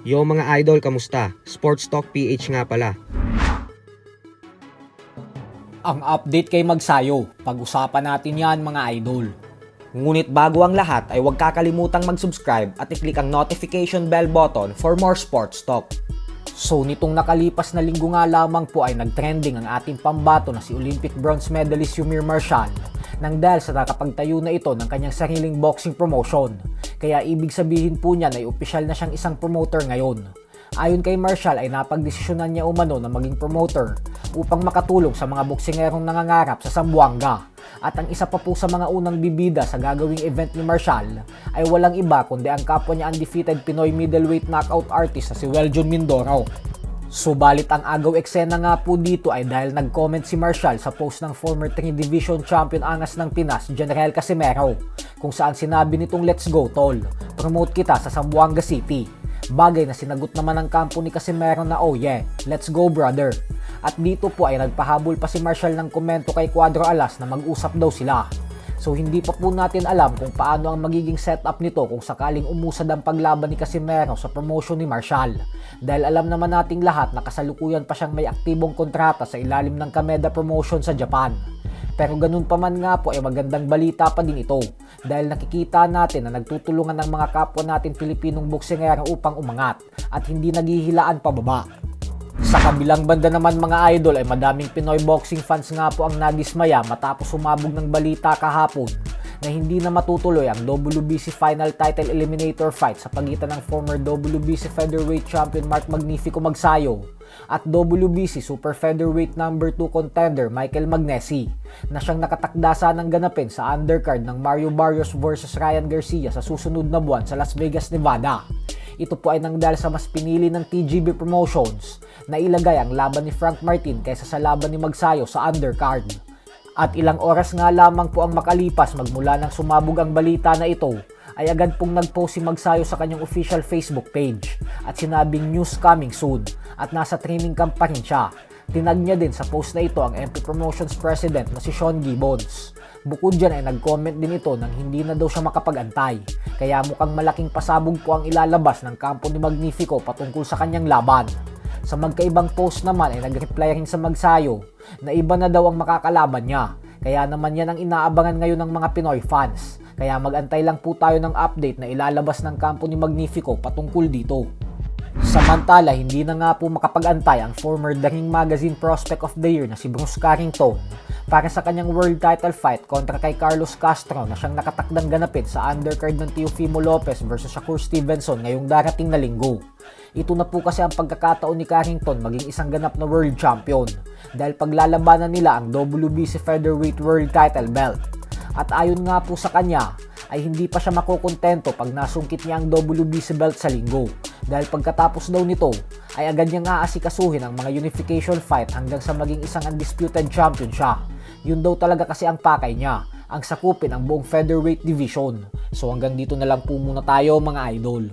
Yo mga idol, kamusta? Sports Talk PH nga pala. Ang update kay Magsayo, pag-usapan natin yan mga idol. Ngunit bago ang lahat ay huwag kakalimutang mag-subscribe at i-click ang notification bell button for more sports talk. So nitong nakalipas na linggo nga lamang po ay nagtrending ang ating pambato na si Olympic bronze medalist Yumir Marcial nang dahil sa nakapagtayo na ito ng kanyang sariling boxing promotion. Kaya ibig sabihin po niyan ay opisyal na siyang isang promoter ngayon. Ayon kay Marcial ay napagdesisyonan niya umano na maging promoter upang makatulong sa mga boksingerong nangangarap sa Zamboanga. At ang isa pa po sa mga unang bibida sa gagawing event ni Marcial ay walang iba kundi ang kapwa niya undefeated Pinoy middleweight knockout artist na si Weljon Mindoro. Subalit ang agaw eksena nga po dito ay dahil nag-comment si Marcial sa post ng former 3 Division Champion Angas ng Pinas, General Casimero, kung saan sinabi nitong "Let's go tol, promote kita sa Zamboanga City." Bagay na sinagot naman ng kampo ni Casimero na "Oh yeah, let's go brother." At dito po ay nagpahabol pa si Marcial ng komento kay Cuadro Alas na mag-usap daw sila. So hindi pa po natin alam kung paano ang magiging setup nito kung sakaling umusad ang paglaban ni Casimero sa promotion ni Marcial. Dahil alam naman nating lahat na kasalukuyan pa siyang may aktibong kontrata sa ilalim ng Kameda Promotion sa Japan. Pero ganun pa man nga po ay magandang balita pa din ito dahil nakikita natin na nagtutulungan ng mga kapwa natin Pilipinong boksingero upang umangat at hindi naghihilaan pababa. Sa kabilang banda naman mga idol ay madaming Pinoy boxing fans nga po ang nadismaya matapos sumabog ng balita kahapon na hindi na matutuloy ang WBC Final Title Eliminator fight sa pagitan ng former WBC Featherweight Champion Mark Magnifico Magsayo at WBC Super Featherweight No. 2 contender Michael Magnesi na siyang nakatakda sanang ganapin sa undercard ng Mario Barrios vs Ryan Garcia sa susunod na buwan sa Las Vegas, Nevada. Ito po ay nangdahil sa mas pinili ng TGB Promotions na ilagay ang laban ni Frank Martin kaysa sa laban ni Magsayo sa undercard. At ilang oras nga lamang po ang makalipas magmula nang sumabog ang balita na ito, ay agad pong nag-post si Magsayo sa kanyang official Facebook page at sinabing news coming soon at nasa training camp pa rin siya. Tinag niya din sa post na ito ang MP Promotions President na si Sean Gibbons. Bukod dyan ay nag-comment din ito nang hindi na daw siya makapag-antay. Kaya mukhang malaking pasabog po ang ilalabas ng kampo ni Magnifico patungkol sa kanyang laban. Sa magkaibang post naman ay nag-reply rin sa Magsayo na iba na daw ang makakalaban niya. Kaya naman yan ang inaabangan ngayon ng mga Pinoy fans. Kaya mag-antay lang po tayo ng update na ilalabas ng kampo ni Magnifico patungkol dito. Samantala, hindi na nga po makapag-antay ang former The Ring Magazine Prospect of the Year na si Bruce Carrington para sa kanyang world title fight kontra kay Carlos Castro na siyang nakatakdang ganapin sa undercard ng Teofimo Lopez versus Shakur Stevenson ngayong darating na linggo. Ito na po kasi ang pagkakataon ni Carrington maging isang ganap na world champion dahil paglalabanan nila ang WBC Featherweight World Title Belt. At ayon nga po sa kanya ay hindi pa siya makukontento pag nasungkit niya ang WBC belt sa linggo dahil pagkatapos daw nito ay agad niyang aasikasuhin ang mga unification fight hanggang sa maging isang undisputed champion siya. Yun daw talaga kasi ang pakay niya, ang sakupin ang buong featherweight division. So hanggang dito na lang po muna tayo mga idol.